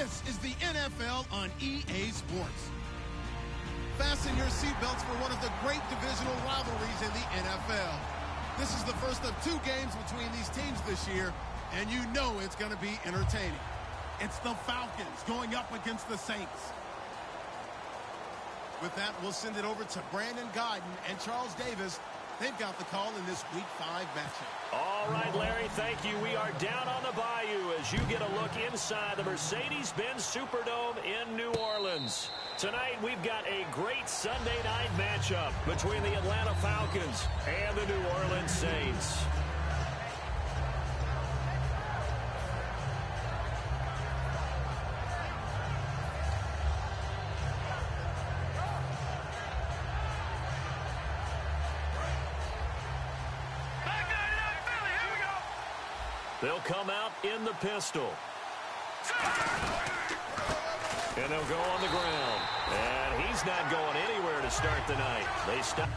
This is the NFL on EA Sports. Fasten your seatbelts for one of the great divisional rivalries in the NFL. This is the first of 2 games between these teams this year, and you know it's going to be entertaining. It's the Falcons going up against the Saints. With that, we'll send it over to Brandon Godden and Charles Davis. They've got the call in this Week 5 matchup. All right, Larry, thank you. We are down on the bayou as you get a look inside the Mercedes-Benz Superdome in New Orleans. Tonight, we've got a great Sunday night matchup between the Atlanta Falcons and the New Orleans Saints. They'll come out in the pistol. And they'll go on the ground. And he's not going anywhere to start the night. They stop.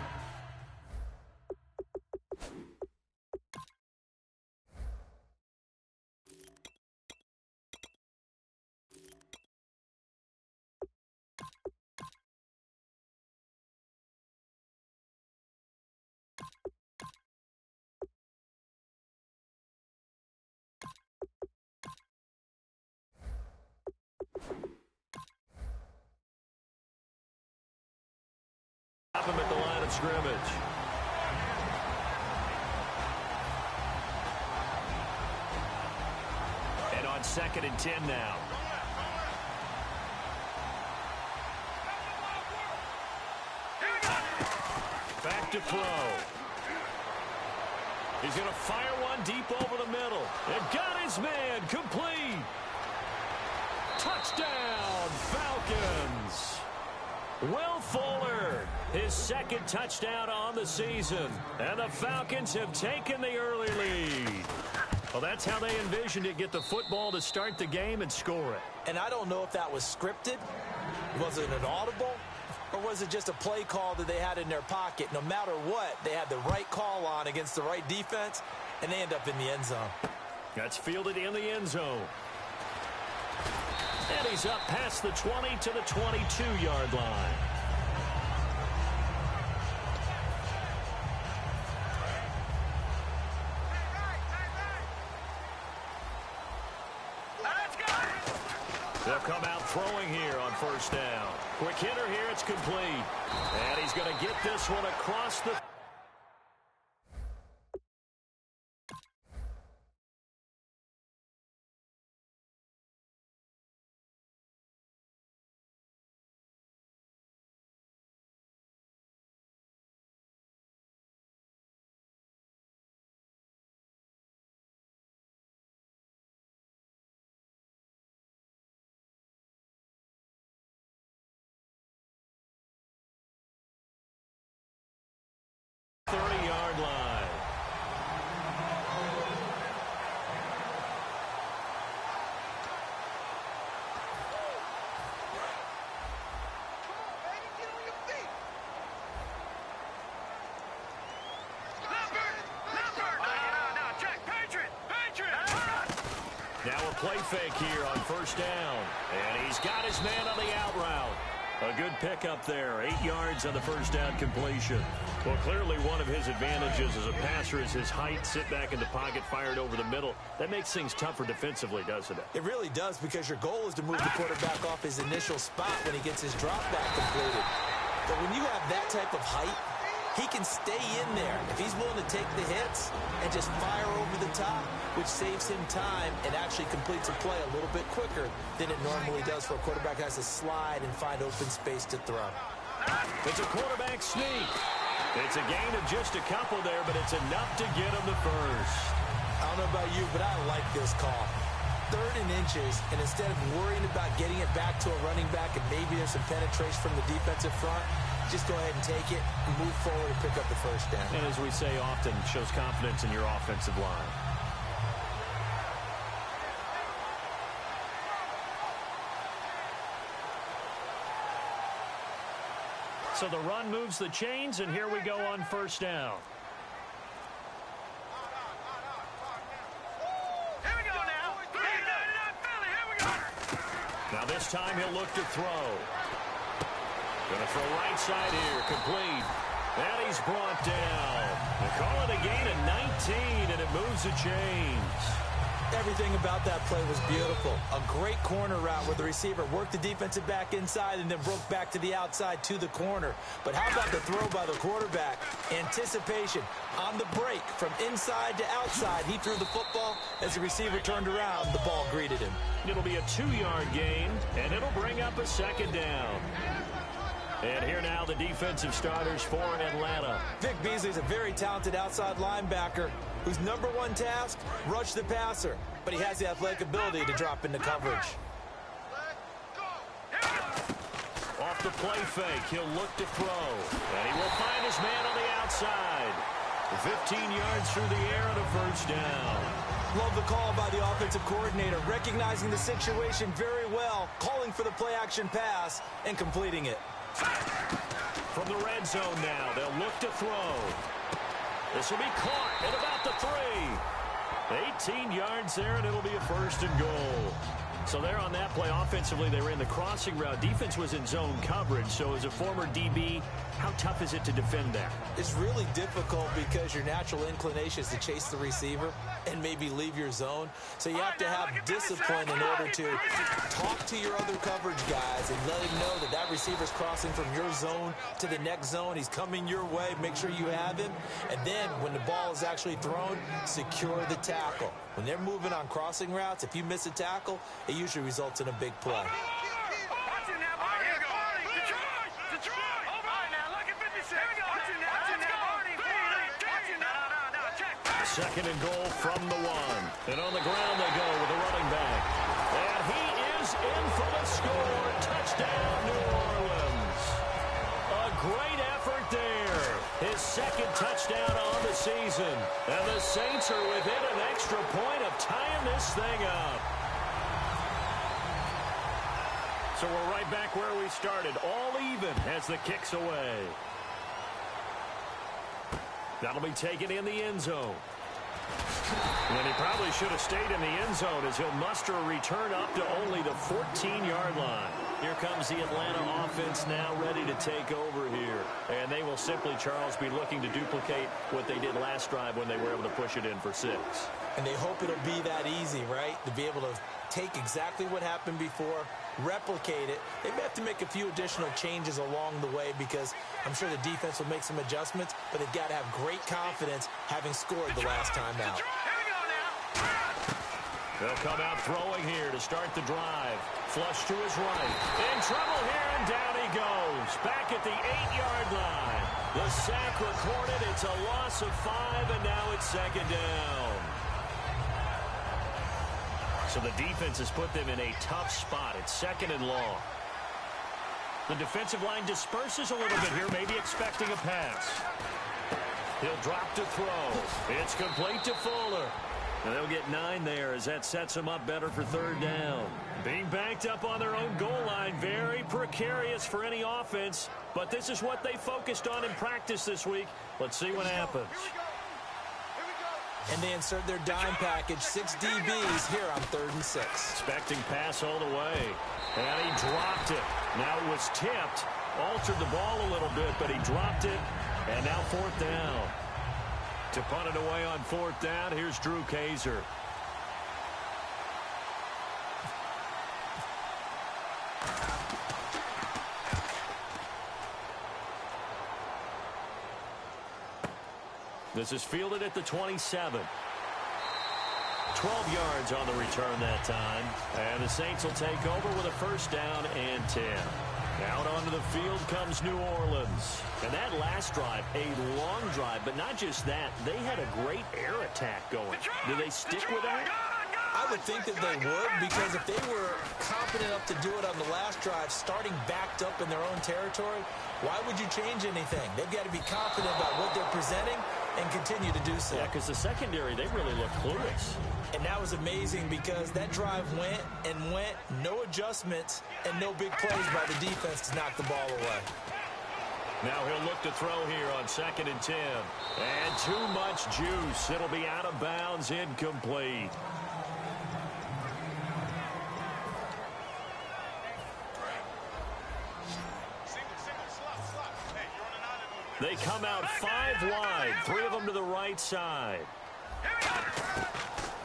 Him at the line of scrimmage. And on 2nd and 10 now. Back to throw. He's going to fire one deep over the middle. And got his man complete. Touchdown, Falcons. Will Fuller, his 2nd touchdown on the season. And the Falcons have taken the early lead. Well, that's how they envisioned it, get the football to start the game and score it. And I don't know if that was scripted. Was it an audible? Or was it just a play call that they had in their pocket? No matter what, they had the right call on against the right defense, and they end up in the end zone. That's fielded in the end zone. And he's up past the 20 to the 22-yard line. They'll come out throwing here on 1st down. Quick hitter here, it's complete. And he's going to get this one across the... '30-yard line. Now a play fake here on 1st down. And he's got his man on the out route. A good pickup there. 8 yards on the 1st down completion. Well, clearly one of his advantages as a passer is his height. Sit back in the pocket, fired over the middle. That makes things tougher defensively, doesn't it? It really does, because your goal is to move the quarterback off his initial spot when he gets his drop back completed. But when you have that type of height, he can stay in there if he's willing to take the hits and just fire over the top, which saves him time and actually completes a play a little bit quicker than it normally does for a quarterback who has to slide and find open space to throw. It's a quarterback sneak. It's a gain of just a couple there, but it's enough to get him the first. I don't know about you, but I like this call. 3rd and inches, and instead of worrying about getting it back to a running back and maybe there's some penetration from the defensive front, just go ahead and take it, move forward, and pick up the 1st down. And as we say often, shows confidence in your offensive line. So the run moves the chains, and here we go on 1st down. This time he'll look to throw. Going to throw right side here. Complete. And he's brought down. They call it a gain of 19, and it moves the chains. Everything about that play was beautiful. A great corner route where the receiver worked the defensive back inside and then broke back to the outside to the corner. But how about the throw by the quarterback? Anticipation on the break from inside to outside. He threw the football. As the receiver turned around, the ball greeted him. It'll be a 2-yard gain, and it'll bring up a second down. And here now the defensive starters for Atlanta. Vic Beasley's a very talented outside linebacker whose number one task, rush the passer. But he has the athletic ability to drop into coverage. Off the play fake, he'll look to throw. And he will find his man on the outside. 15 yards through the air and a first down. Love the call by the offensive coordinator, recognizing the situation very well, calling for the play-action pass and completing it. From the red zone now, they'll look to throw. This will be caught at about the 3. 18 yards there, and it'll be a first and goal. So there on that play, offensively, they ran the crossing route. Defense was in zone coverage, so as a former DB, how tough is it to defend that? It's really difficult because your natural inclination is to chase the receiver and maybe leave your zone. So you have to have discipline in order to talk to your other coverage guys and let him know that that receiver's crossing from your zone to the next zone. He's coming your way. Make sure you have him. And then when the ball is actually thrown, secure the tackle. When they're moving on crossing routes, if you miss a tackle, it usually results in a big play. Second and goal from the 1. And on the ground they go with the running back. And he is in for the score. Touchdown, New Orleans. A great effort there. His second touchdown on the season. And the Saints are within an extra point of tying this thing up. So we're right back where we started. All even as the kick's away. That'll be taken in the end zone. And he probably should have stayed in the end zone as he'll muster a return up to only the 14-yard line. Here comes the Atlanta offense now ready to take over here. And they will simply, Charles, be looking to duplicate what they did last drive when they were able to push it in for 6. And they hope it'll be that easy, right? To be able to take exactly what happened before, replicate it. They may have to make a few additional changes along the way because I'm sure the defense will make some adjustments, but they've got to have great confidence having scored the last time out. They'll come out throwing here to start the drive. Flush to his right. In trouble here, and down he goes. Back at the 8-yard line. The sack recorded. It's a loss of 5, and now it's second down. So the defense has put them in a tough spot. It's second and long. The defensive line disperses a little bit here, maybe expecting a pass. He'll drop to throw. It's complete to Fuller. And they'll get 9 there as that sets them up better for third down. Being banked up on their own goal line, very precarious for any offense. But this is what they focused on in practice this week. Let's see what happens. And they insert their dime package, 6 DBs here on 3rd and 6. Expecting pass all the way. And he dropped it. Now it was tipped. Altered the ball a little bit, but he dropped it. And now 4th down. To punt it away on 4th down, here's Drew Kaiser. This is fielded at the 27. 12 yards on the return that time. And the Saints will take over with a first down and 10. Out onto the field comes New Orleans. And that last drive, a long drive, but not just that. They had a great air attack going. Do they stick with that? I would think that they would, because if they were confident enough to do it on the last drive, starting backed up in their own territory, why would you change anything? They've got to be confident about what they're presenting and continue to do so. Yeah, because the secondary, they really looked clueless. And that was amazing because that drive went and went, no adjustments, and no big plays by the defense to knock the ball away. Now he'll look to throw here on 2nd and 10. And too much juice. It'll be out of bounds, incomplete. They come out 5 wide, 3 of them to the right side.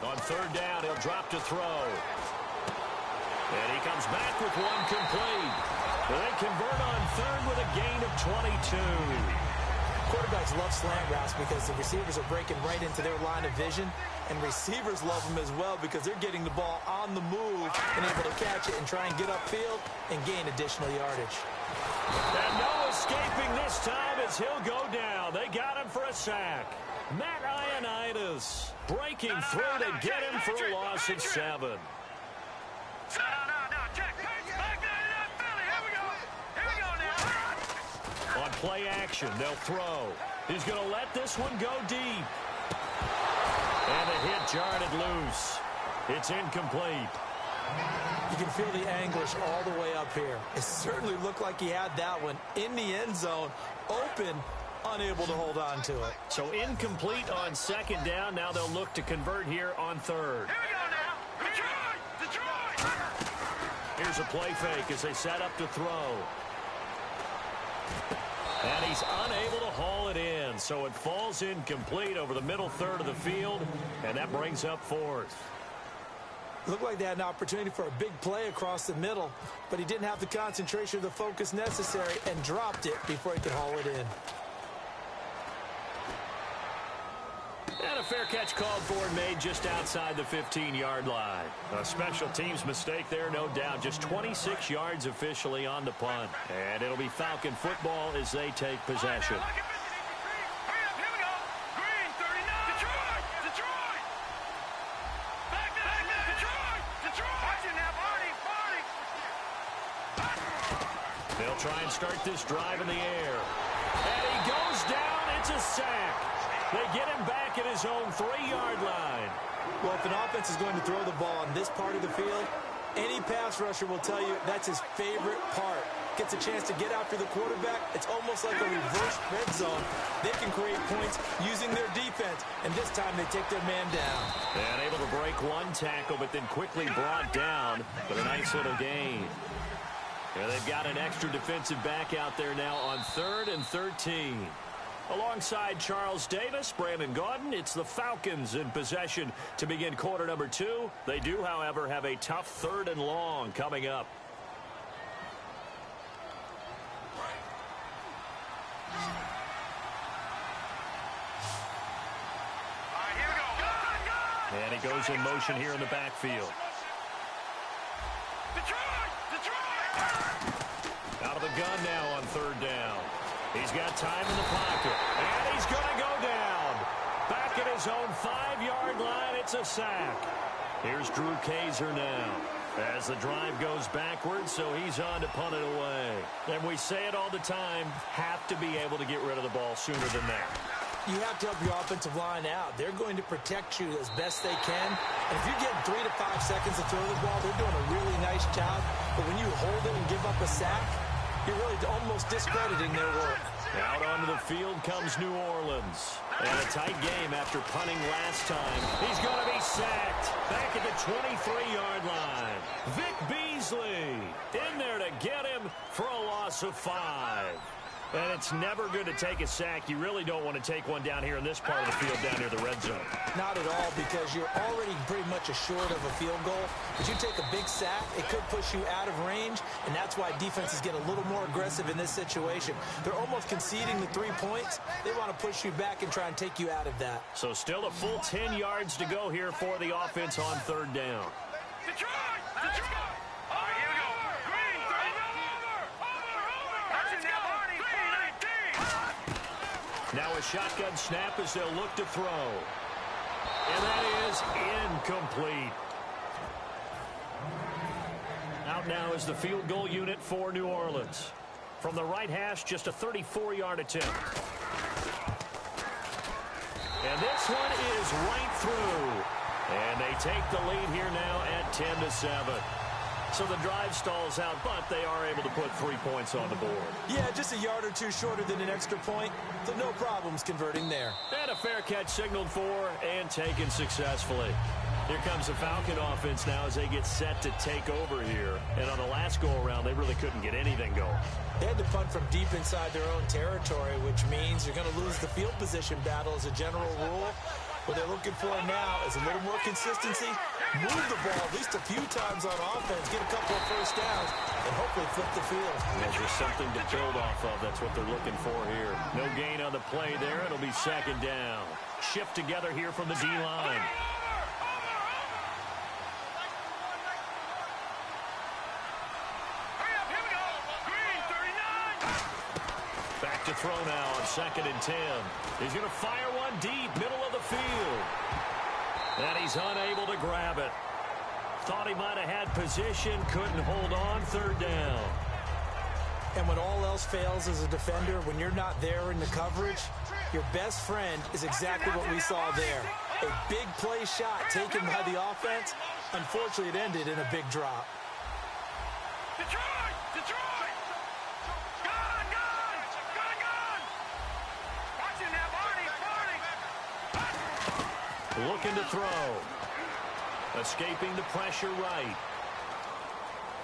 On third down, he'll drop to throw. And he comes back with one complete. They convert on third with a gain of 22. Quarterbacks love slant routes because the receivers are breaking right into their line of vision, and receivers love them as well because they're getting the ball on the move and able to catch it and try and get upfield and gain additional yardage. And no escaping this time as he'll go down. They got him for a sack. Matt Ioannidis breaking through to get him for a loss of 7. On play action, they'll throw. He's going to let this one go deep. And the hit jarred it loose. It's incomplete. You can feel the anguish all the way up here. It certainly looked like he had that one in the end zone, open, unable to hold on to it. So incomplete on second down. Now they'll look to convert here on third. Here we go now. Detroit! Here's a play fake as they set up to throw. And he's unable to haul it in. So it falls incomplete over the middle third of the field. And that brings up fourth. Looked like they had an opportunity for a big play across the middle, but he didn't have the concentration or the focus necessary and dropped it before he could haul it in. And a fair catch called for and made just outside the 15-yard line. A special teams mistake there, no doubt. Just 26 yards officially on the punt. And it'll be Falcon football as they take possession. They'll try and start this drive in the air. And he goes down. It's a sack. They get him back at his own 3-yard line. Well, if an offense is going to throw the ball on this part of the field, any pass rusher will tell you that's his favorite part. Gets a chance to get after the quarterback. It's almost like a reverse red zone. They can create points using their defense, and this time they take their man down. And able to break one tackle, but then quickly brought down with a nice little gain. And they've got an extra defensive back out there now on 3rd and 13. Alongside Charles Davis, Brandon Gaudin, it's the Falcons in possession to begin quarter number 2. They do, however, have a tough 3rd and long coming up. And he goes in motion here in the backfield. Out of the gun now on 3rd down. He's got time in the pocket. And he's going to go down. Back at his own 5-yard line, it's a sack. Here's Drew Kaiser now as the drive goes backwards, so he's on to punt it away. And we say it all the time, have to be able to get rid of the ball sooner than that. You have to help your offensive line out. They're going to protect you as best they can. And if you get 3 to 5 seconds to throw the ball, they're doing a really nice job. But when you hold it and give up a sack, you're really almost discrediting their work. Out onto the field comes New Orleans. And a tight game after punting last time. He's going to be sacked back at the 23-yard line. Vic Beasley in there to get him for a loss of 5. And it's never good to take a sack. You really don't want to take one down here in this part of the field down near the red zone. Not at all, because you're already pretty much assured of a field goal. But you take a big sack, it could push you out of range, and that's why defenses get a little more aggressive in this situation. They're almost conceding the 3 points. They want to push you back and try and take you out of that. So still a full 10 yards to go here for the offense on 3rd down. Detroit! Detroit! All right, here we go. Green, Now a shotgun snap as they'll look to throw. And that is incomplete. Out now is the field goal unit for New Orleans. From the right hash, just a 34-yard attempt. And this one is right through. And they take the lead here now at 10-7. So the drive stalls out, but they are able to put 3 points on the board. Yeah, just a yard or two shorter than an extra point, so no problems converting there. And a fair catch signaled for and taken successfully. Here comes the Falcon offense now as they get set to take over here. And on the last go-around, they really couldn't get anything going. They had to punt from deep inside their own territory, which means you're going to lose the field position battle as a general rule. What they're looking for now is a little more consistency, move the ball at least a few times on offense, get a couple of first downs, and hopefully flip the field. Well, there's something to build off of. That's what they're looking for here. No gain on the play there. It'll be second down. Shift together here from the D-line. Back to throw now on 2nd and 10. He's going to fire one deep, middle of the field. And he's unable to grab it. Thought he might have had position, couldn't hold on, 3rd down. And when all else fails as a defender, when you're not there in the coverage, your best friend is exactly what we saw there. A big play shot taken by the offense. Unfortunately, it ended in a big drop. Detroit! Detroit! Gun! Gun! Gun! Gun! Watching that, Barney! Looking to throw. Escaping the pressure right.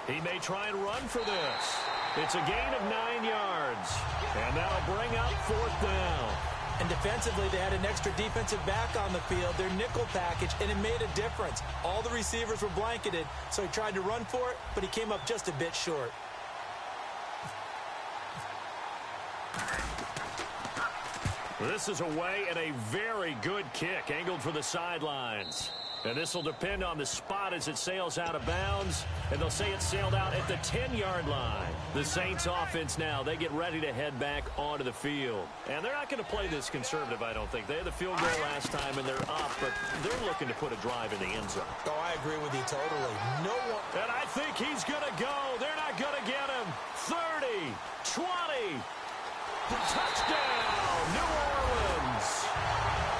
He may try and run for this. It's a gain of 9 yards. And that'll bring up 4th down. And defensively, they had an extra defensive back on the field, their nickel package, and it made a difference. All the receivers were blanketed, so he tried to run for it, but he came up just a bit short. This is away and a very good kick, angled for the sidelines. And this will depend on the spot as it sails out of bounds. And they'll say it sailed out at the 10-yard line. The Saints offense now, they get ready to head back onto the field. And they're not going to play this conservative, I don't think. They had the field goal last time, and they're up, but they're looking to put a drive in the end zone. Oh, I agree with you totally. No one... And I think he's going to go. They're not going to get him. 30, 20, touchdown, New Orleans.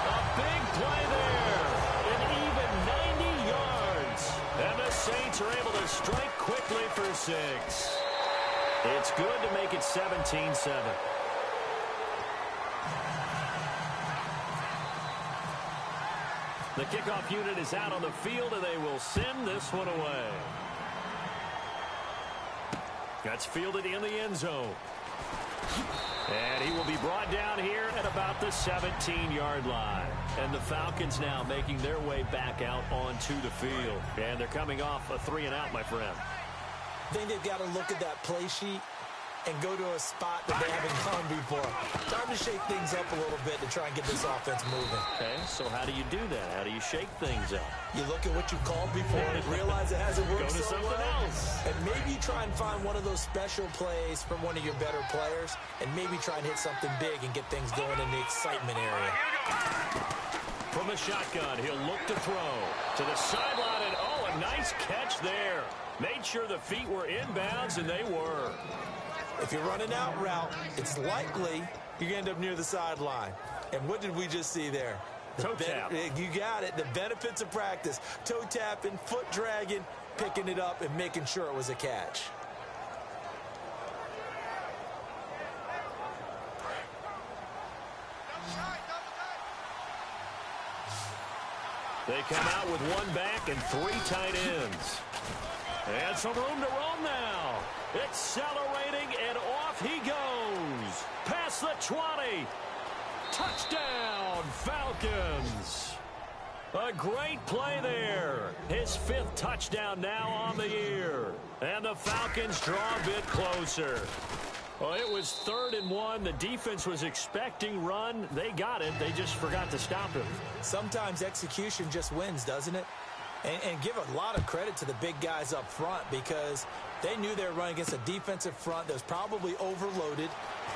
A big play there. An even 90 yards. And the Saints are able to strike quickly for 6. It's good to make it 17-7. The kickoff unit is out on the field, and they will send this one away. That's fielded in the end zone. And he will be brought down here at about the 17-yard line. And the Falcons now making their way back out onto the field. And they're coming off a 3-and-out, my friend. I think they've got to look at that play sheet and go to a spot that they haven't gone before. Time to shake things up a little bit to try and get this offense moving. Okay, so how do you do that? How do you shake things up? You look at what you called before and realize it hasn't worked Go to so something well. else. And maybe you try and find one of those special plays from one of your better players, and maybe try and hit something big and get things going in the excitement area. From the shotgun, he'll look to throw to the sideline, and oh, a nice catch there. Made sure the feet were inbounds, and they were. If you're running out route, it's likely you're going to end up near the sideline. And what did we just see there? Toe tap. You got it. The benefits of practice. Toe tapping, foot dragging, picking it up, and making sure it was a catch. They come out with one back and 3 tight ends. And some room to roam now. Accelerating, and off he goes. Past the 20. Touchdown, Falcons. A great play there. His 5th touchdown now on the year. And the Falcons draw a bit closer. Well, it was 3rd and 1. The defense was expecting run. They got it. They just forgot to stop him. Sometimes execution just wins, doesn't it? And give a lot of credit to the big guys up front, because they knew they were running against a defensive front that was probably overloaded,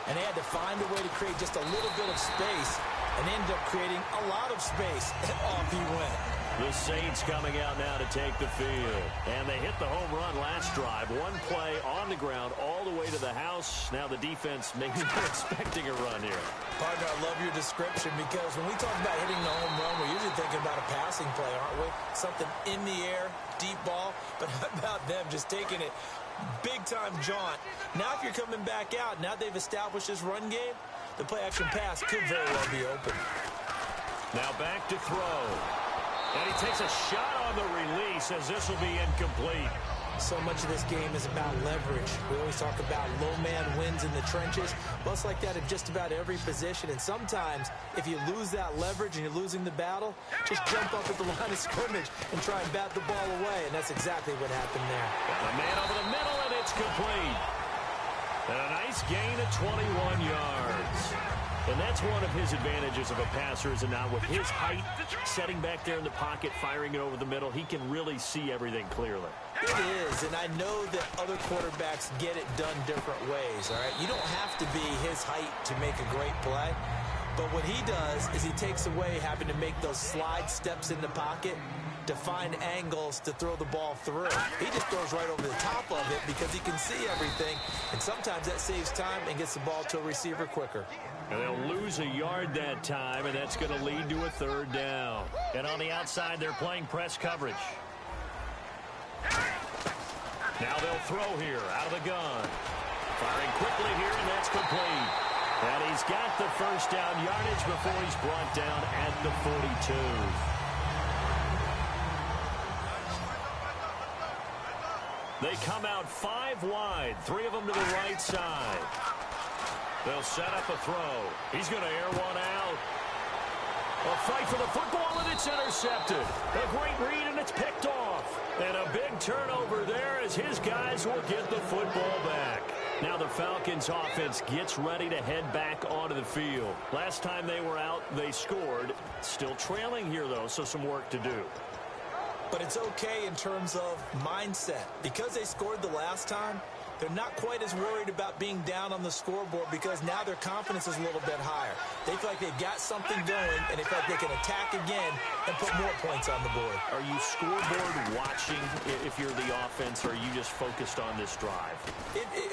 and they had to find a way to create just a little bit of space, and they ended up creating a lot of space, and off he went. The Saints coming out now to take the field. And they hit the home run last drive. One play on the ground all the way to the house. Now the defense maybe not expecting a run here. Partner, I love your description, because when we talk about hitting the home run, we're usually thinking about a passing play, aren't we? Something in the air, deep ball. But how about them just taking it big-time jaunt? Now if you're coming back out, now they've established this run game, the play-action pass could very well be open. Now back to throw. And he takes a shot on the release as this will be incomplete. So much of this game is about leverage. We always talk about low man wins in the trenches. Well, it's like that in just about every position. And sometimes, if you lose that leverage and you're losing the battle, just jump up at the line of scrimmage and try and bat the ball away. And that's exactly what happened there. Got a man over the middle, and it's complete. And a nice gain of 21 yards. And that's one of his advantages of a passer, is not with his height, setting back there in the pocket, firing it over the middle. He can really see everything clearly. It is, and I know that other quarterbacks get it done different ways, all right? You don't have to be his height to make a great play. But what he does is he takes away having to make those slide steps in the pocket to find angles to throw the ball through. He just throws right over the top of it because he can see everything, and sometimes that saves time and gets the ball to a receiver quicker. And they'll lose a yard that time, and that's going to lead to a third down. And on the outside, they're playing press coverage. Now they'll throw here out of the gun. Firing quickly here, and that's complete. And he's got the first down yardage before he's brought down at the 42. They come out 5 wide, 3 of them to the right side. They'll set up a throw. He's going to air one out. A fight for the football, and it's intercepted. A great read, and it's picked off. And a big turnover there as his guys will get the football back. Now the Falcons offense gets ready to head back onto the field. Last time they were out, they scored. Still trailing here, though, so some work to do. But it's okay in terms of mindset. Because they scored the last time, they're not quite as worried about being down on the scoreboard because now their confidence is a little bit higher. They feel like they've got something going, and they feel like they can attack again and put more points on the board. Are you scoreboard watching if you're the offense, or are you just focused on this drive?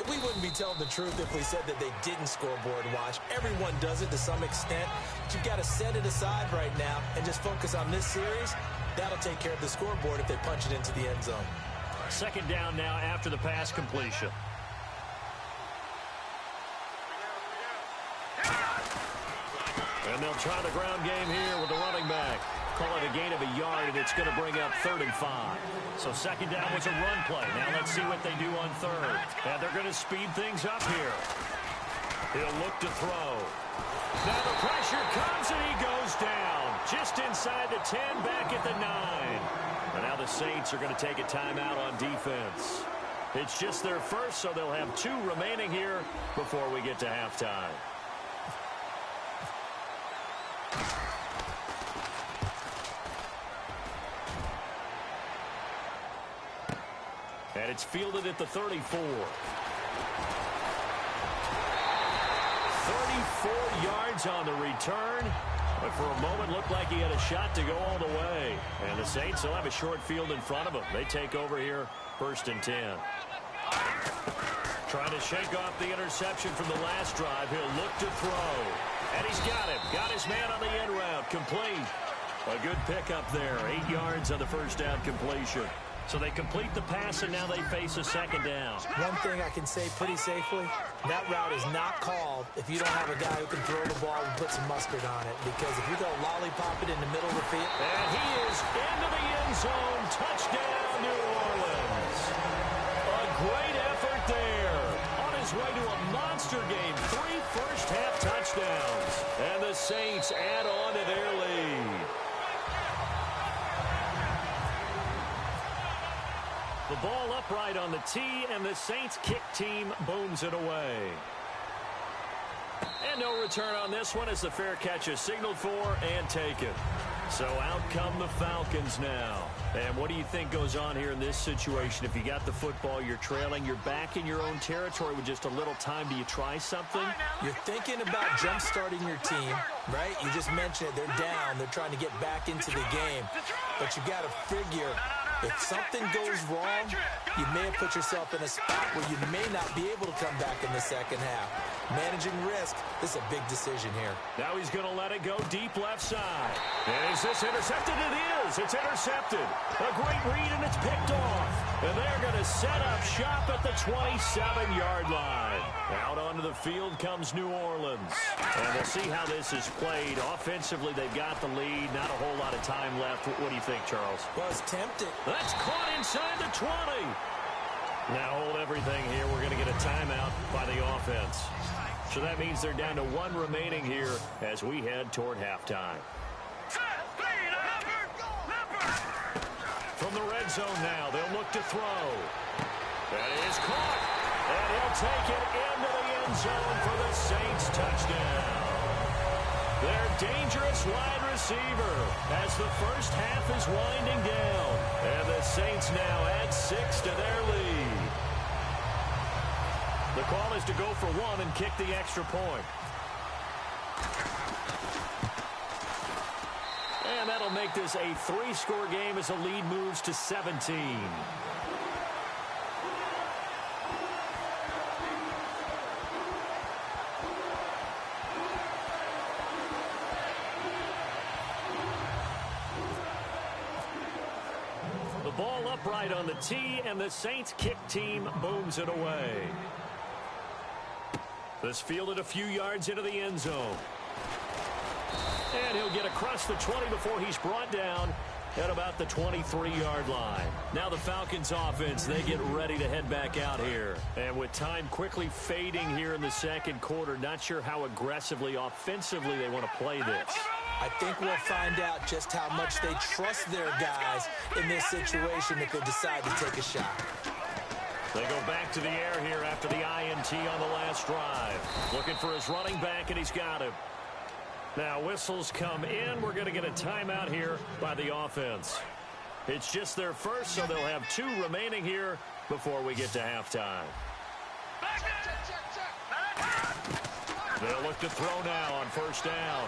We wouldn't be telling the truth if we said that they didn't scoreboard watch. Everyone does it to some extent. But you've got to set it aside right now and just focus on this series. That'll take care of the scoreboard if they punch it into the end zone. Second down now after the pass completion. And they'll try the ground game here with the running back. Call it a gain of a yard, and it's going to bring up 3rd and 5. So second down was a run play. Now let's see what they do on 3rd. And they're going to speed things up here. He'll look to throw. Now the pressure comes, and he goes down. Just inside the 10, back at the 9. And now the Saints are going to take a timeout on defense. It's just their first, so they'll have 2 remaining here before we get to halftime. And it's fielded at the 34. 34 yards on the return. But for a moment, looked like he had a shot to go all the way. And the Saints will have a short field in front of them. They take over here, 1st and 10. Trying to shake off the interception from the last drive. He'll look to throw. And he's got him. Got his man on the end route. Complete. A good pickup there. 8 yards on the first down completion. So they complete the pass, and now they face a second down. One thing I can say pretty safely, that route is not called if you don't have a guy who can throw the ball and put some mustard on it. Because if you go lollipop it in the middle of the field. And he is into the end zone. Touchdown, New Orleans. A great effort there. On his way to a monster game. 3 first-half touchdowns. And the Saints add on to their lead. The ball upright on the tee, and the Saints kick team booms it away. And no return on this one as the fair catch is signaled for and taken. So out come the Falcons now. And what do you think goes on here in this situation? If you got the football, you're trailing, you're back in your own territory with just a little time. Do you try something? You're thinking about jump-starting your team, right? You just mentioned it. They're down. They're trying to get back into the game. But you got to figure, if something goes wrong, you may have put yourself in a spot where you may not be able to come back in the second half. Managing risk, this is a big decision here. Now he's going to let it go deep left side. And is this intercepted? It is. It's intercepted. A great read, and it's picked off. And they're going to set up shop at the 27-yard line. Out onto the field comes New Orleans. And we'll see how this is played. Offensively, they've got the lead. Not a whole lot of time left. What do you think, Charles? Well, it's tempting. That's caught inside the 20. Now hold everything here. We're going to get a timeout by the offense. So that means they're down to one remaining here as we head toward halftime. From the red zone now, they'll look to throw. That is caught. And he'll take it into the end zone for the Saints touchdown. Their dangerous wide receiver as the first half is winding down. And the Saints now add 6 to their lead. The call is to go for one and kick the extra point. And that'll make this a 3-score game as the lead moves to 17. The ball upright on the tee, and the Saints kick team booms it away. This fielded a few yards into the end zone. And he'll get across the 20 before he's brought down at about the 23-yard line. Now the Falcons offense, they get ready to head back out here. And with time quickly fading here in the second quarter, not sure how aggressively, offensively they want to play this. I think we'll find out just how much they trust their guys in this situation if they decide to take a shot. They go back to the air here after the INT on the last drive. Looking for his running back, and he's got him. Now whistles come in. We're going to get a timeout here by the offense. It's just their first, so they'll have 2 remaining here before we get to halftime. They'll look to throw now on first down.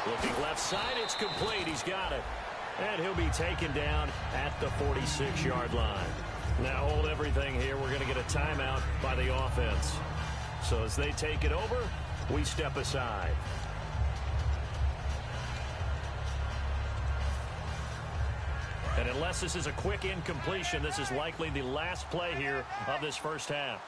Looking left side, it's complete. He's got it. And he'll be taken down at the 46-yard line. Now hold everything here. We're going to get a timeout by the offense. So as they take it over, we step aside. And unless this is a quick incompletion, this is likely the last play here of this first half.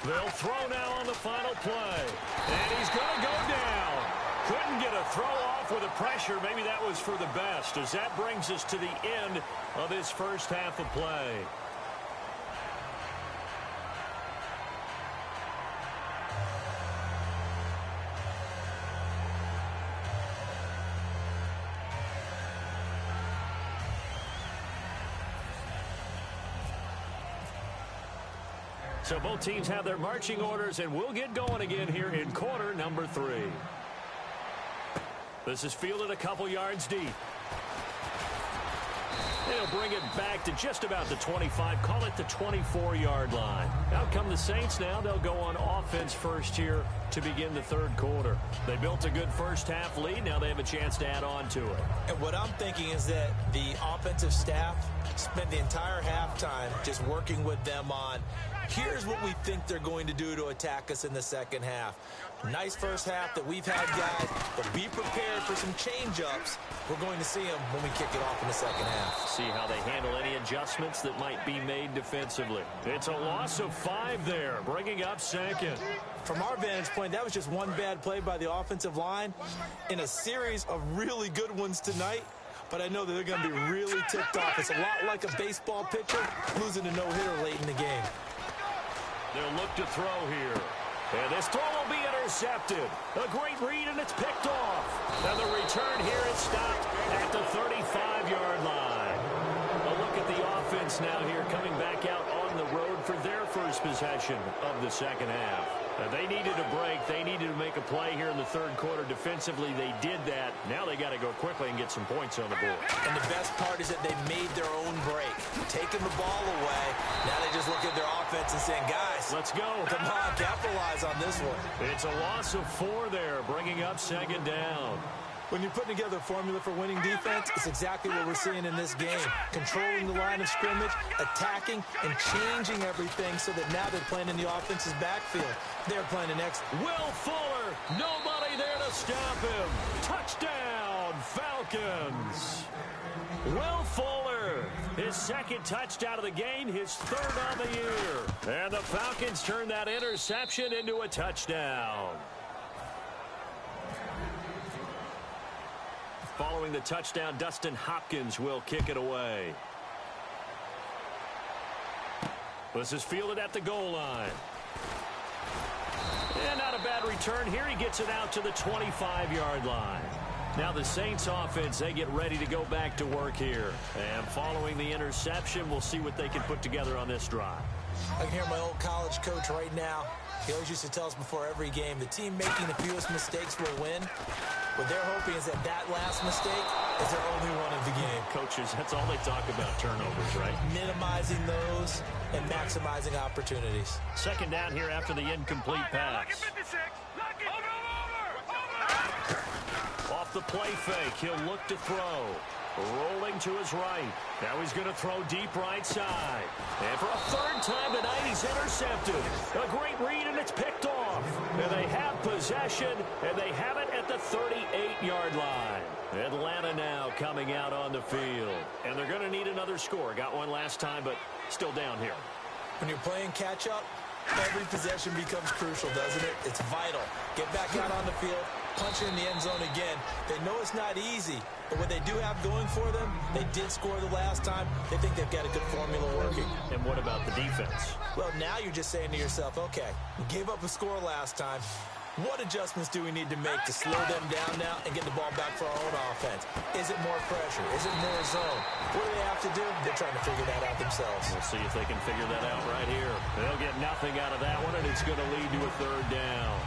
They'll throw now on the final play. And he's going to go down. Couldn't get a throw off with the pressure. Maybe that was for the best, as that brings us to the end of this first half of play. So both teams have their marching orders, and we'll get going again here in quarter number 3. This is fielded a couple yards deep. They'll bring it back to just about the 25, call it the 24-yard line. Out come the Saints now. They'll go on offense first here to begin the third quarter. They built a good first half lead. Now they have a chance to add on to it. And what I'm thinking is that the offensive staff spent the entire halftime just working with them on, here's what we think they're going to do to attack us in the second half. Nice first half that we've had, guys, but be prepared for some change-ups. We're going to see them when we kick it off in the second half. See how they handle any adjustments that might be made defensively. It's a loss of 5 there, bringing up second. From our vantage point, that was just one bad play by the offensive line in a series of really good ones tonight. But I know that they're going to be really ticked off. It's a lot like a baseball pitcher losing a no-hitter late in the game. They'll look to throw here. And this throw will be intercepted. A great read, and it's picked off. And the return here is stopped at the 35-yard line. A look at the offense now here coming back out on the road for their first possession of the second half. They needed a break. They needed to make a play here in the third quarter. Defensively, they did that. Now they got to go quickly and get some points on the board. And the best part is that they made their own break. Taking the ball away. Now they just look at their offense and saying, guys, let's go. Come on, capitalize on this one. It's a loss of 4 there, bringing up second down. When you're putting together a formula for winning defense, it's exactly what we're seeing in this game. Controlling the line of scrimmage, attacking, and changing everything so that now they're playing in the offense's backfield. They're playing the next. Will Fuller, nobody there to stop him. Touchdown, Falcons. Will Fuller, his second touchdown of the game, his third of the year. And the Falcons turn that interception into a touchdown. Following the touchdown, Dustin Hopkins will kick it away. This is fielded at the goal line. And not a bad return here. He gets it out to the 25-yard line. Now the Saints offense, they get ready to go back to work here. And following the interception, we'll see what they can put together on this drive. I can hear my old college coach right now. He always used to tell us before every game, the team making the fewest mistakes will win. What they're hoping is that that last mistake is their only one of the game. Coaches, that's all they talk about, turnovers, right? Minimizing those and maximizing opportunities. Second down here after the incomplete pass. Off the play fake, he'll look to throw. Rolling to his right. Now he's going to throw deep right side. And for a third time tonight, he's intercepted. A great read, and it's picked off. And they have possession, and they have it at the 38-yard line. Atlanta now coming out on the field. And they're going to need another score. Got one last time, but still down here. When you're playing catch-up, every possession becomes crucial, doesn't it? It's vital. Get back out on the field, punch it in the end zone again. They know it's not easy, but what they do have going for them, they did score the last time. They think they've got a good formula working. And what about the defense? Well, now you're just saying to yourself, okay, we gave up a score last time. What adjustments do we need to make to slow them down now and get the ball back for our own offense? Is it more pressure? Is it more zone? What do they have to do? They're trying to figure that out themselves. We'll see if they can figure that out right here. They'll get nothing out of that one, and it's going to lead to a third down.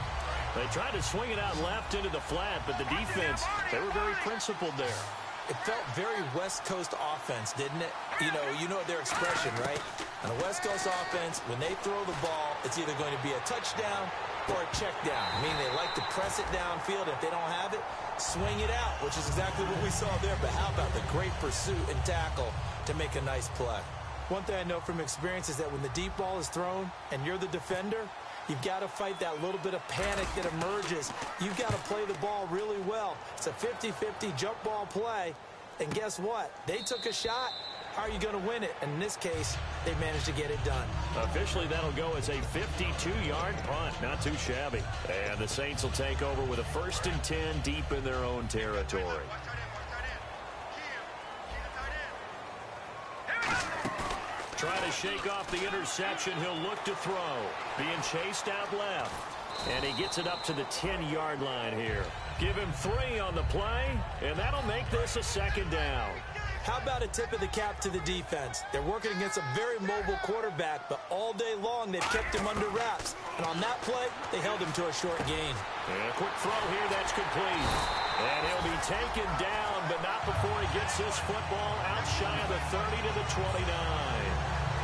They tried to swing it out left into the flat, but the defense, they were very principled there. It felt very West Coast offense, didn't it? You know their expression, right? On a West Coast offense, when they throw the ball, it's either going to be a touchdown or a check down. Meaning they like to press it downfield. If they don't have it, swing it out, which is exactly what we saw there. But how about the great pursuit and tackle to make a nice play? One thing I know from experience is that when the deep ball is thrown and you're the defender, you've got to fight that little bit of panic that emerges. You've got to play the ball really well. It's a 50-50 jump ball play. And guess what? They took a shot. How are you going to win it? And in this case, they managed to get it done. Officially, that'll go as a 52-yard punt. Not too shabby. And the Saints will take over with a 1st and 10 deep in their own territory. Trying to shake off the interception. He'll look to throw. Being chased out left. And he gets it up to the 10-yard line here. Give him 3 on the play, and that'll make this a second down. How about a tip of the cap to the defense? They're working against a very mobile quarterback, but all day long they've kept him under wraps. And on that play, they held him to a short gain. And a quick throw here, that's complete. And he'll be taken down, but not before he gets this football out shy of the 30 to the 29.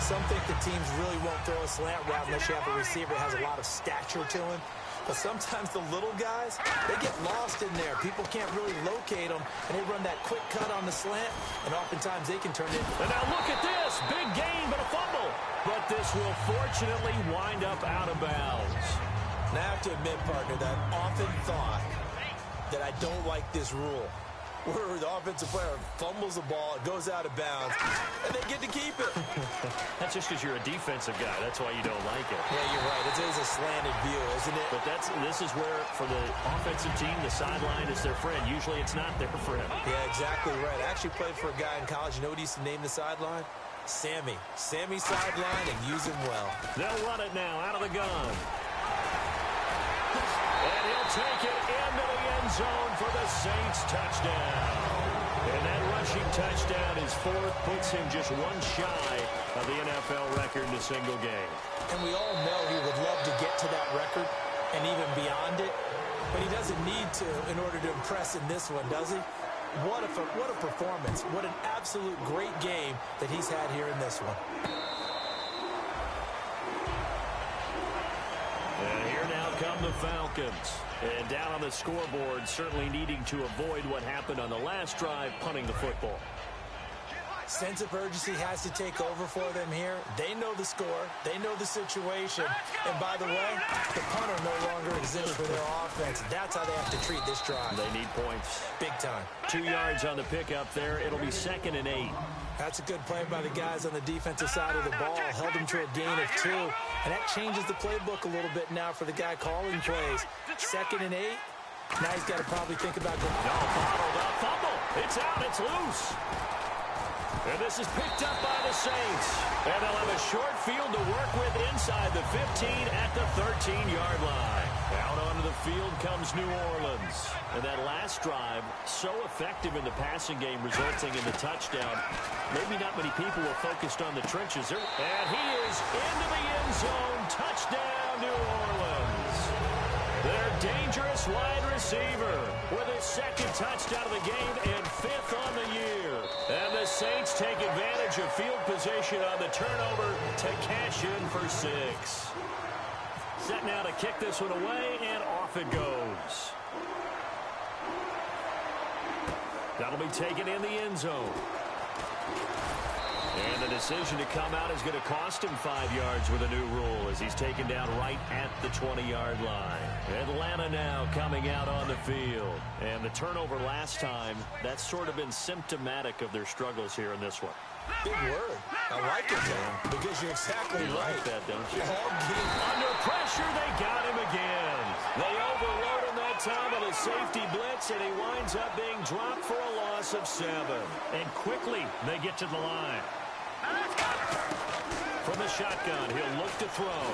Some think the teams really won't throw a slant route unless you have a receiver that has a lot of stature to him. But sometimes the little guys, they get lost in there. People can't really locate them, and they run that quick cut on the slant, and oftentimes they can turn it. And now look at this. Big gain, but a fumble. But this will fortunately wind up out of bounds. And I have to admit, partner, that I've often thought that I don't like this rule, where the offensive player fumbles the ball, it goes out of bounds, and they get to keep it. That's just because you're a defensive guy. That's why you don't like it. Yeah, you're right. It is a slanted view, isn't it? But this is where, for the offensive team, the sideline is their friend. Usually it's not their friend. Yeah, exactly right. I actually played for a guy in college. You know what he used to name the sideline? Sammy. Sammy sideline, and use him well. They'll run it now out of the gun. And he'll take it into the end zone for the Saints touchdown. And that rushing touchdown, his 4th, puts him just one shy of the NFL record in a single game. And we all know he would love to get to that record and even beyond it. But he doesn't need to in order to impress in this one, does he? What a performance. What an absolute great game that he's had here in this one. And here now come the Falcons. And down on the scoreboard, certainly needing to avoid what happened on the last drive, punting the football. Sense of urgency has to take over for them here. They know the score. They know the situation. And by the way, the punter no longer exists for their offense. That's how they have to treat this drive. They need points. Big time. 2 yards on the pickup there. It'll be 2nd and 8. That's a good play by the guys on the defensive side of the ball. Held them to a gain of 2. And that changes the playbook a little bit now for the guy calling plays. 2nd and 8. Now he's got to probably think about going. No, bottled up. Fumble. It's out. It's loose. And this is picked up by the Saints. And they'll have a short field to work with inside the 15 at the 13-yard line. Out onto the field comes New Orleans. And that last drive, so effective in the passing game, resulting in the touchdown. Maybe not many people were focused on the trenches. And he is into the end zone. Touchdown, New Orleans. Their dangerous wide receiver with his 2nd touchdown of the game and 5th on the year. And the Saints take advantage of field position on the turnover to cash in for 6. Set now to kick this one away, and off it goes. That'll be taken in the end zone. And the decision to come out is going to cost him 5 yards with a new rule as he's taken down right at the 20-yard line. Atlanta now coming out on the field. And the turnover last time, that's sort of been symptomatic of their struggles here in this one. Big word. I like it, man, because you're exactly you right. Like that, don't you? Under pressure, they got him again. They overload him that time with a safety blitz, and he winds up being dropped for a loss of 7. And quickly, they get to the line. From the shotgun, he'll look to throw.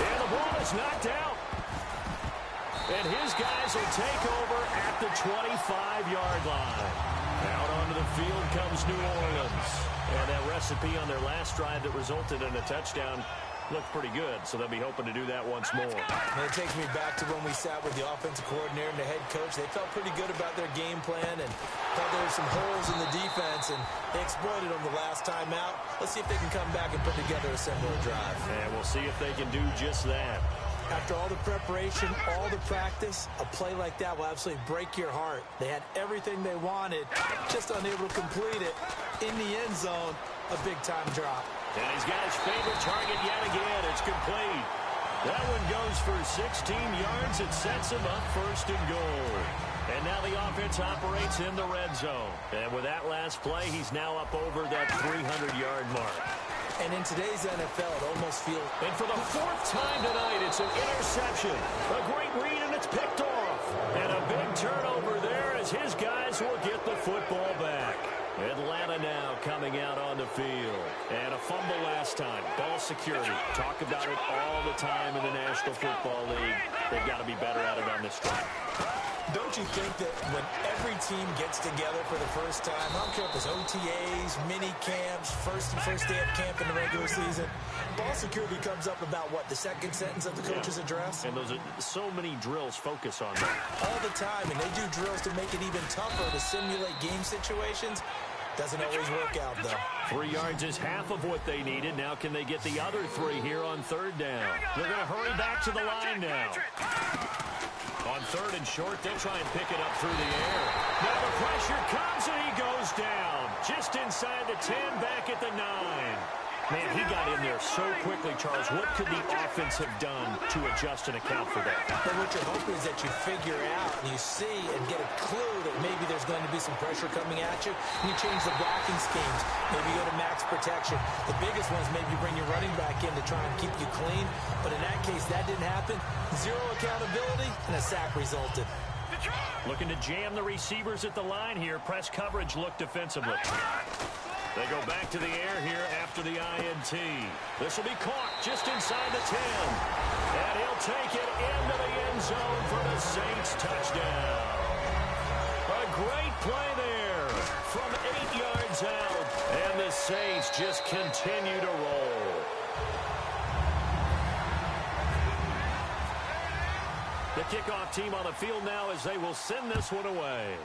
And the ball is knocked out. And his guys will take over at the 25-yard line. Out onto the field comes New Orleans. And that recipe on their last drive that resulted in a touchdown looked pretty good, so they'll be hoping to do that once more. And it takes me back to when we sat with the offensive coordinator and the head coach. They felt pretty good about their game plan and thought there were some holes in the defense, and they exploited them the last time out. Let's see if they can come back and put together a similar drive. And we'll see if they can do just that. After all the preparation, all the practice, a play like that will absolutely break your heart. They had everything they wanted, just unable to complete it. In the end zone, a big-time drop. And he's got his favorite target yet again. It's complete. That one goes for 16 yards. It sets him up 1st and goal. And now the offense operates in the red zone. And with that last play, he's now up over that 300-yard mark. And in today's NFL, it almost feels... And for the 4th time tonight, it's an interception. A great read, and it's picked off. And a big turnover there as his guys will get the football back. Atlanta now coming out on the field. And a fumble last time. Ball security. Talk about it all the time in the National Football League. They've got to be better at it on this drive. Don't you think that when every team gets together for the first time, I don't care if it's OTAs, mini camps, first day of camp in the regular season, ball security comes up about, what, the 2nd sentence of the coach's address? And those are so many drills focus on that. All the time, and they do drills to make it even tougher to simulate game situations. Doesn't always work out, though. 3 yards is half of what they needed. Now can they get the other 3 here on 3rd down? They're going to hurry back to the line now. On 3rd and short, they'll try and pick it up through the air. Now the pressure comes, and he goes down. Just inside the 10, back at the 9. Man, he got in there so quickly, Charles. What could the offense have done to adjust and account for that? But what you're hoping is that you figure out and you see and get a clue that maybe there's going to be some pressure coming at you, and you change the blocking schemes. Maybe you go to max protection. The biggest one is maybe you bring your running back in to try and keep you clean. But in that case, that didn't happen. 0 accountability, and a sack resulted. Looking to jam the receivers at the line here. Press coverage look defensively. They go back to the air here after the INT. This will be caught just inside the 10. And he'll take it into the end zone for the Saints touchdown. A great play there from 8 yards out. And the Saints just continue to roll. The kickoff team on the field now as they will send this one away.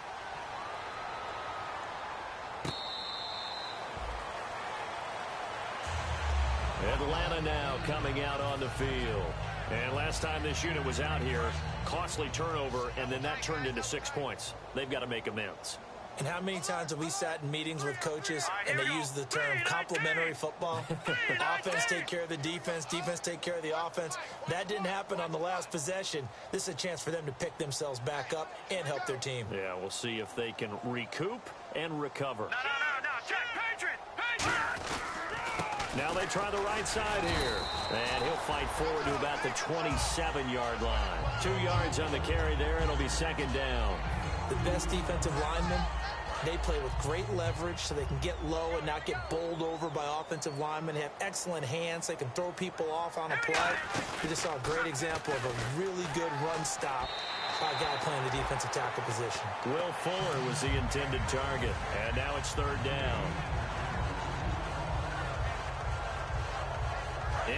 Atlanta now coming out on the field. And last time this unit was out here, costly turnover, and then that turned into 6 points. They've got to make amends. And how many times have we sat in meetings with coaches and they use the term complementary football? Offense take care of the defense, defense take care of the offense. That didn't happen on the last possession. This is a chance for them to pick themselves back up and help their team. Yeah, we'll see if they can recoup and recover. No, check, Patriot! Now they try the right side here. And he'll fight forward to about the 27-yard line. 2 yards on the carry there. It'll be second down. The best defensive linemen, they play with great leverage so they can get low and not get bowled over by offensive linemen. They have excellent hands. They can throw people off on a play. We just saw a great example of a really good run stop by a guy playing the defensive tackle position. Will Fuller was the intended target. And now it's third down.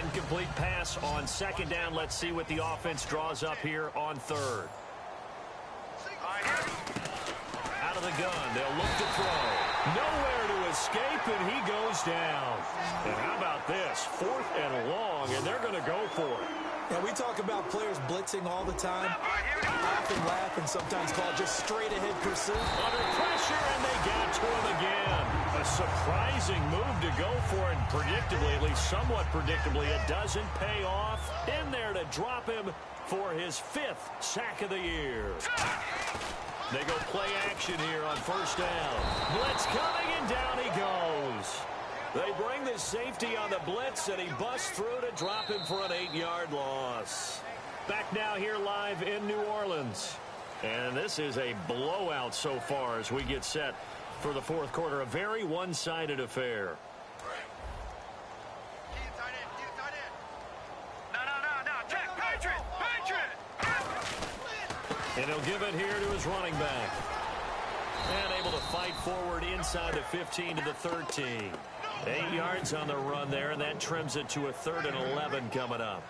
Incomplete pass on second down. Let's see what the offense draws up here on third. Out of the gun, they'll look to throw. Nowhere to escape, and he goes down. And how about this? 4th and long, and they're going to go for it. Now, we talk about players blitzing all the time. I often laugh and sometimes call it just straight-ahead pursuit. Under pressure, and they got to him again. A surprising move to go for it, and predictably, at least somewhat predictably, it doesn't pay off. In there to drop him for his 5th sack of the year. They go play action here on first down. Blitz coming, and down he goes. They bring the safety on the blitz, and he busts through to drop him for an 8-yard loss. Back now here live in New Orleans. And this is a blowout so far as we get set for the fourth quarter. A very one-sided affair. No, check, Patriot! And he'll give it here to his running back. And able to fight forward inside the 15 to the 13. 8 yards on the run there, and that trims it to a 3rd and 11 coming up.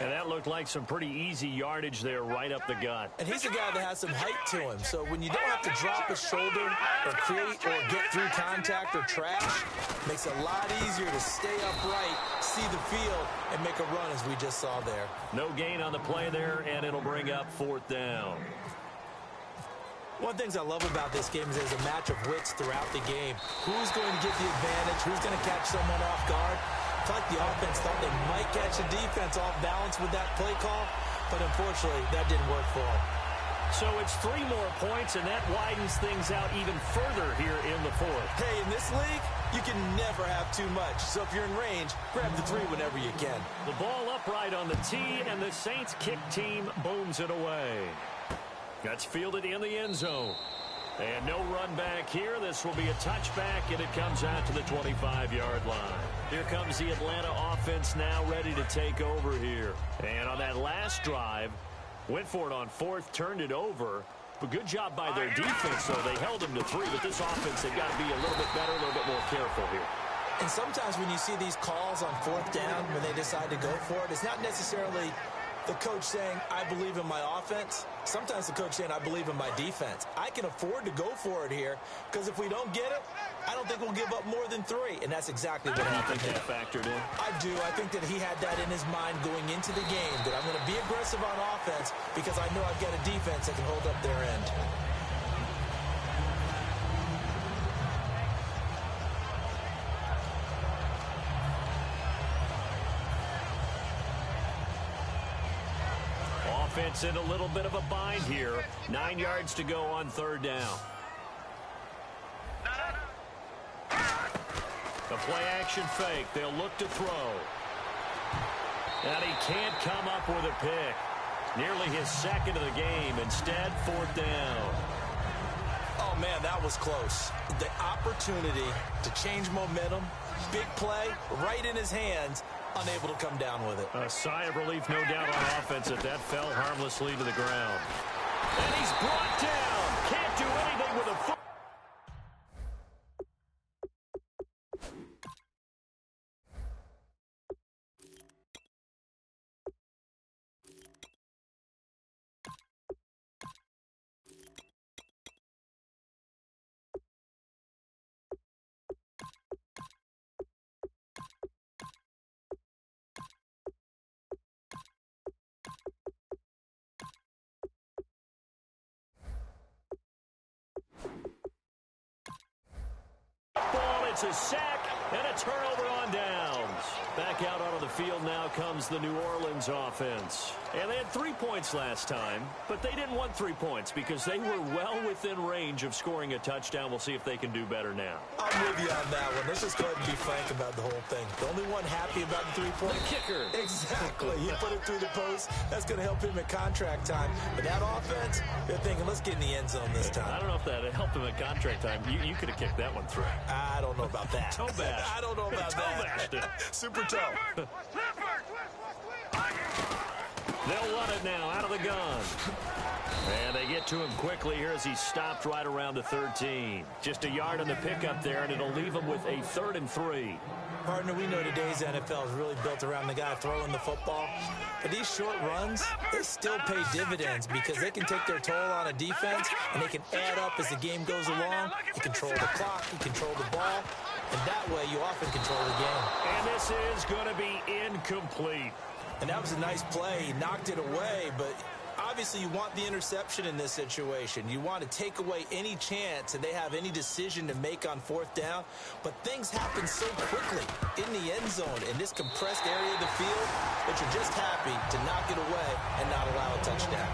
And that looked like some pretty easy yardage there right up the gut. And he's a guy that has some height to him. So when you don't have to drop his shoulder or create or get through contact or trash, makes it a lot easier to stay upright, see the field, and make a run as we just saw there. No gain on the play there, and it'll bring up 4th down. One of the things I love about this game is there's a match of wits throughout the game. Who's going to get the advantage? Who's going to catch someone off guard? I feel like the offense thought they might catch the defense off balance with that play call, but unfortunately, that didn't work for them. So it's 3 more points, and that widens things out even further here in the 4th. Hey, in this league, you can never have too much. So if you're in range, grab the 3 whenever you can. The ball upright on the tee, and the Saints kick team booms it away. That's fielded in the end zone. And no run back here. This will be a touchback, and it comes out to the 25-yard line. Here comes the Atlanta offense now ready to take over here. And on that last drive, went for it on 4th, turned it over. But good job by their defense, though. They held them to 3, but this offense, they've got to be a little bit better, a little bit more careful here. And sometimes when you see these calls on 4th down, when they decide to go for it, it's not necessarily the coach saying, I believe in my offense. Sometimes the coach saying, I believe in my defense. I can afford to go for it here because if we don't get it, I don't think we'll give up more than 3. And that's exactly what happened. You think that factored in? I do. I think that he had that in his mind going into the game, that I'm going to be aggressive on offense because I know I've got a defense that can hold up their end. Offense in a little bit of a bind here. 9 yards to go on 3rd down. The play action fake. They'll look to throw. And he can't come up with a pick. Nearly his 2nd of the game. Instead, 4th down. Oh, man, that was close. The opportunity to change momentum, big play, right in his hands, unable to come down with it. A sigh of relief, no doubt, on offense that fell harmlessly to the ground. And he's brought down. Can't do anything with a foot. force a sack and a turnover on downs. Back out onto the field now comes the New Orleans offense. And they had 3 points last time, but they didn't want 3 points because they were well within range of scoring a touchdown. We'll see if they can do better now. I'm with you on that one. Let's just go ahead and be frank about the whole thing. The only one happy about the 3-point. The kicker. Exactly. He put it through the post. That's going to help him at contract time. But that offense, they're thinking, let's get in the end zone this time. I don't know if that helped him at contract time. You could have kicked that one through. I don't know about that. Toe bash. I don't know about that. Super toe. They'll run it now out of the gun. And they get to him quickly here as he stopped right around the 13. Just a yard on the pickup there, and it'll leave him with a 3rd and 3. Partner, we know today's NFL is really built around the guy throwing the football. But these short runs, they still pay dividends because they can take their toll on a defense, and they can add up as the game goes along. You control the clock, you control the ball, and that way you often control the game. And this is going to be incomplete. And that was a nice play. He knocked it away, but obviously you want the interception in this situation. You want to take away any chance and they have any decision to make on 4th down. But things happen so quickly in the end zone in this compressed area of the field that you're just happy to knock it away and not allow a touchdown.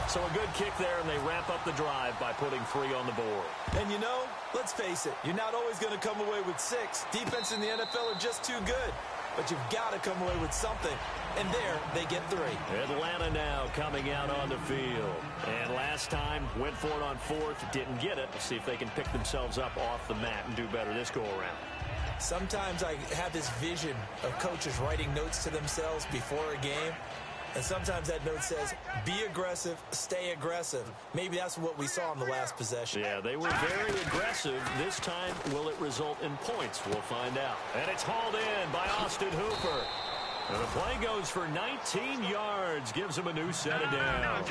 So a good kick there, and they wrap up the drive by putting 3 on the board. And you know, let's face it, you're not always going to come away with 6. Defense in the NFL are just too good. But you've got to come away with something. And there, they get 3. Atlanta now coming out on the field. And last time, went for it on 4th, didn't get it. Let's see if they can pick themselves up off the mat and do better this go-around. Sometimes I have this vision of coaches writing notes to themselves before a game. And sometimes that note says, be aggressive, stay aggressive. Maybe that's what we saw in the last possession. Yeah, they were very aggressive. This time, will it result in points? We'll find out. And it's hauled in by Austin Hooper. And the play goes for 19 yards, gives him a new set of downs.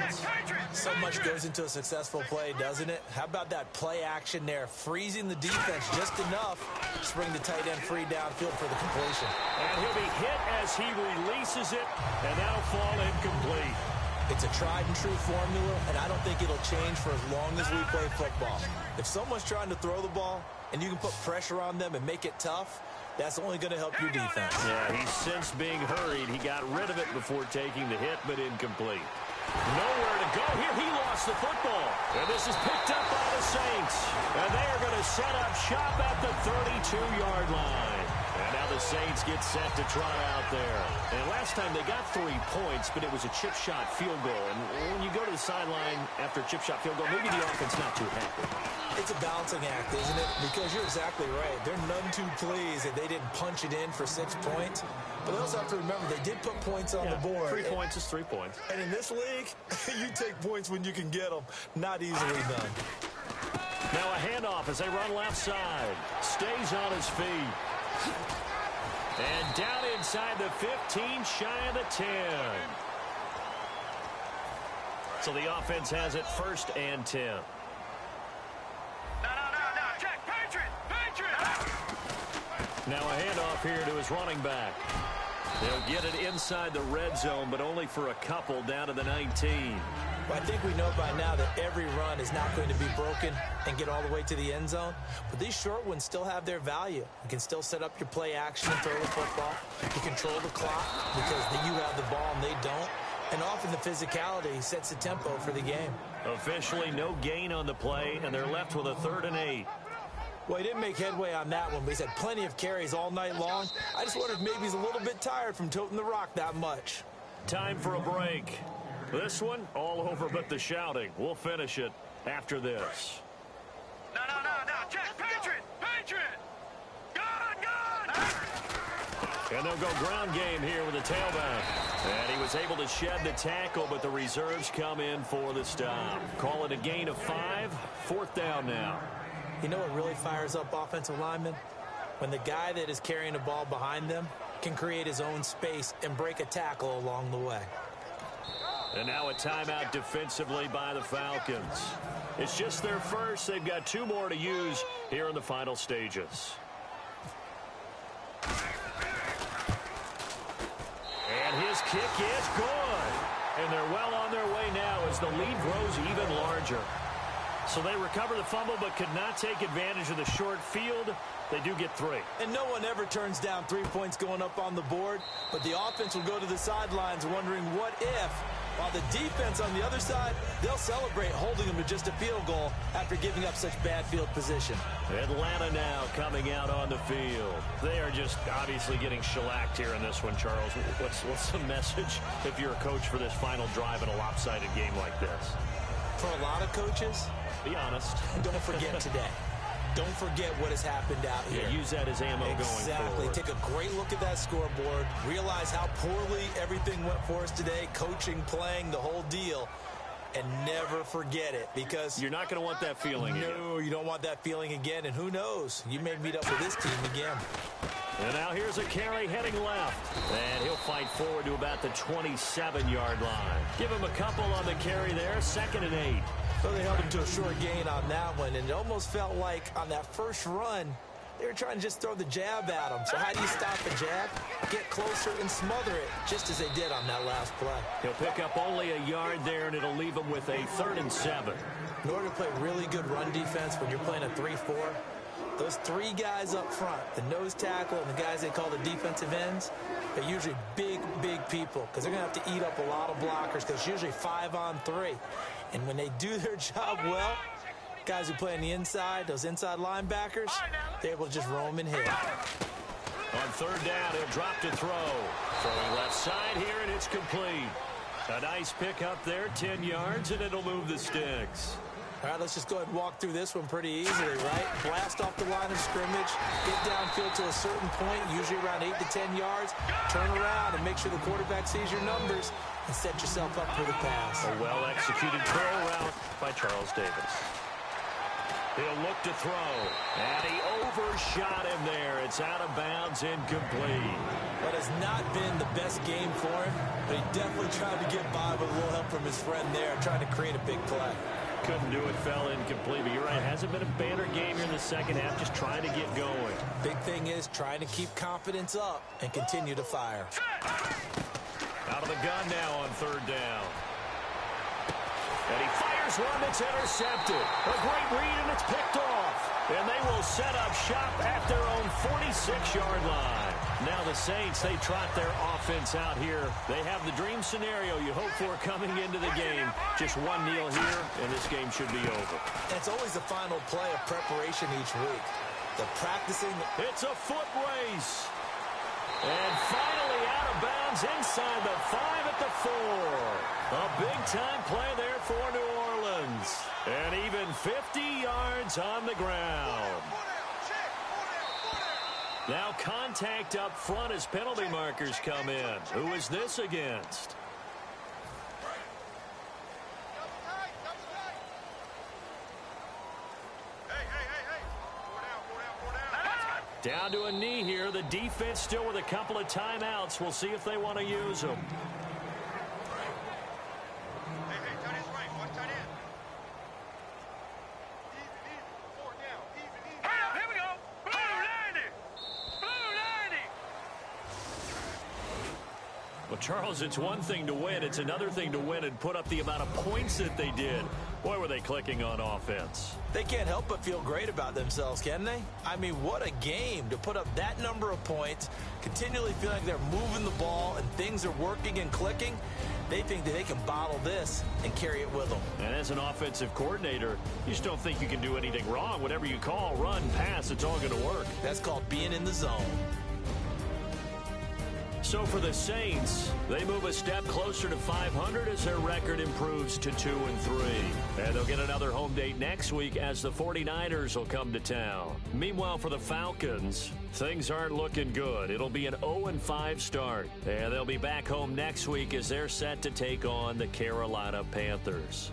So much goes into a successful play, doesn't it? How about that play action there, freezing the defense just enough to bring the tight end free downfield for the completion. And he'll be hit as he releases it, and that'll fall incomplete. It's a tried-and-true formula, and I don't think it'll change for as long as we play football. If someone's trying to throw the ball, and you can put pressure on them and make it tough, that's only going to help your defense. Yeah, he's since being hurried. He got rid of it before taking the hit, but incomplete. Nowhere to go here. He lost the football. And this is picked up by the Saints. And they are going to set up shop at the 32-yard line. And now the Saints get set to trot out there. And last time they got 3 points, but it was a chip shot field goal. And when you go to the sideline after a chip shot field goal, maybe the offense not too happy. It's a balancing act, isn't it? Because you're exactly right. They're none too pleased that they didn't punch it in for 6 points. But they also have to remember they did put points on the board. 3 points is 3 points. And in this league, you take points when you can get them. Not easily done. Now a handoff as they run left side. Stays on his feet. And down inside the 15, shy of the 10. So the offense has it 1st and 10. Now a handoff here to his running back. They'll get it inside the red zone, but only for a couple down to the 19. Well, I think we know by now that every run is not going to be broken and get all the way to the end zone. But these short ones still have their value. You can still set up your play action and throw the football. You control the clock because you have the ball and they don't. And often the physicality sets the tempo for the game. Officially no gain on the play, and they're left with a 3rd and 8. Well, he didn't make headway on that one, but he's had plenty of carries all night long. I just wonder if maybe he's a little bit tired from toting the rock that much. Time for a break. This one, all over but the shouting. We'll finish it after this. No, check, Patriot! Gun! And they'll go ground game here with the tailback. And he was able to shed the tackle, but the reserves come in for the stop. Call it a gain of 5, 4th down now. You know what really fires up offensive linemen? When the guy that is carrying the ball behind them can create his own space and break a tackle along the way. And now a timeout defensively by the Falcons. It's just their first. They've got 2 more to use here in the final stages. And his kick is good. And they're well on their way now as the lead grows even larger. So they recover the fumble but could not take advantage of the short field. They do get 3. And no one ever turns down 3 points going up on the board, but the offense will go to the sidelines wondering what if, while the defense on the other side, they'll celebrate holding them to just a field goal after giving up such bad field position. Atlanta now coming out on the field. They are just obviously getting shellacked here in this one, Charles. What's the message if you're a coach for this final drive in a lopsided game like this? For a lot of coaches, be honest. Don't forget today. Don't forget what has happened out here. Yeah, use that as ammo going forward. Exactly. Take a great look at that scoreboard. Realize how poorly everything went for us today. Coaching, playing, the whole deal. And never forget it, because you're not going to want that feeling again. No, you don't want that feeling again. And who knows? You may meet up with this team again. And now here's a carry heading left. And he'll fight forward to about the 27-yard line. Give him a couple on the carry there. 2nd and 8. So they held him to a short gain on that one, and it almost felt like on that first run, they were trying to just throw the jab at him. So how do you stop a jab? Get closer and smother it, just as they did on that last play. He'll pick up only a yard there, and it'll leave him with a 3rd and 7. In order to play really good run defense when you're playing a 3-4, those 3 guys up front, the nose tackle and the guys they call the defensive ends, they're usually big people, because they're going to have to eat up a lot of blockers, because it's usually 5 on 3. And when they do their job well, guys who play on the inside, those inside linebackers, they're able to just roam and hit. On 3rd down, he'll drop to throw. Throwing left side here, and it's complete. A nice pick up there, 10 yards, and it'll move the sticks. All right, let's just go ahead and walk through this one pretty easily, right? Blast off the line of scrimmage, get downfield to a certain point, usually around 8 to 10 yards, turn around and make sure the quarterback sees your numbers and set yourself up for the pass. A well-executed curl route by Charles Davis. He'll look to throw, and he overshot him there. It's out of bounds, incomplete. But has not been the best game for him, but he definitely tried to get by with a little help from his friend there, trying to create a big play. Couldn't do it, fell incomplete. But you're right, it hasn't been a banner game here in the second half, just trying to get going. Big thing is trying to keep confidence up and continue to fire. Out of the gun now on 3rd down. And he fires one that's intercepted. A great read, and it's picked off. And they will set up shop at their own 46-yard line. Now the Saints, they trot their offense out here. They have the dream scenario you hope for coming into the game. Just one kneel here, and this game should be over. It's always the final play of preparation each week. The practicing. It's a foot race. And finally out of bounds inside the 5 at the 4. A big-time play there for New Orleans. And even 50 yards on the ground. Now contact up front as penalty markers come in. Who is this against? Down to a knee here. The defense still with a couple of timeouts. We'll see if they want to use them. Well, Charles, it's one thing to win. It's another thing to win and put up the amount of points that they did. Boy, were they clicking on offense. They can't help but feel great about themselves, can they? I mean, what a game to put up that number of points, continually feeling like they're moving the ball and things are working and clicking. They think that they can bottle this and carry it with them. And as an offensive coordinator, you just don't think you can do anything wrong. Whatever you call, run, pass, it's all going to work. That's called being in the zone. So for the Saints, they move a step closer to 500 as their record improves to 2-3. And they'll get another home date next week as the 49ers will come to town. Meanwhile, for the Falcons, things aren't looking good. It'll be an 0-5 start. And they'll be back home next week as they're set to take on the Carolina Panthers.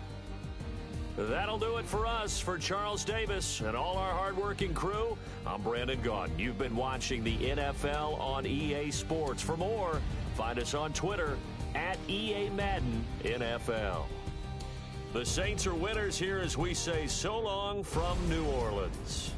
That'll do it for us. For Charles Davis and all our hardworking crew, I'm Brandon Gaudin. You've been watching the NFL on EA Sports. For more, find us on Twitter at EA Madden NFL. The Saints are winners here as we say so long from New Orleans.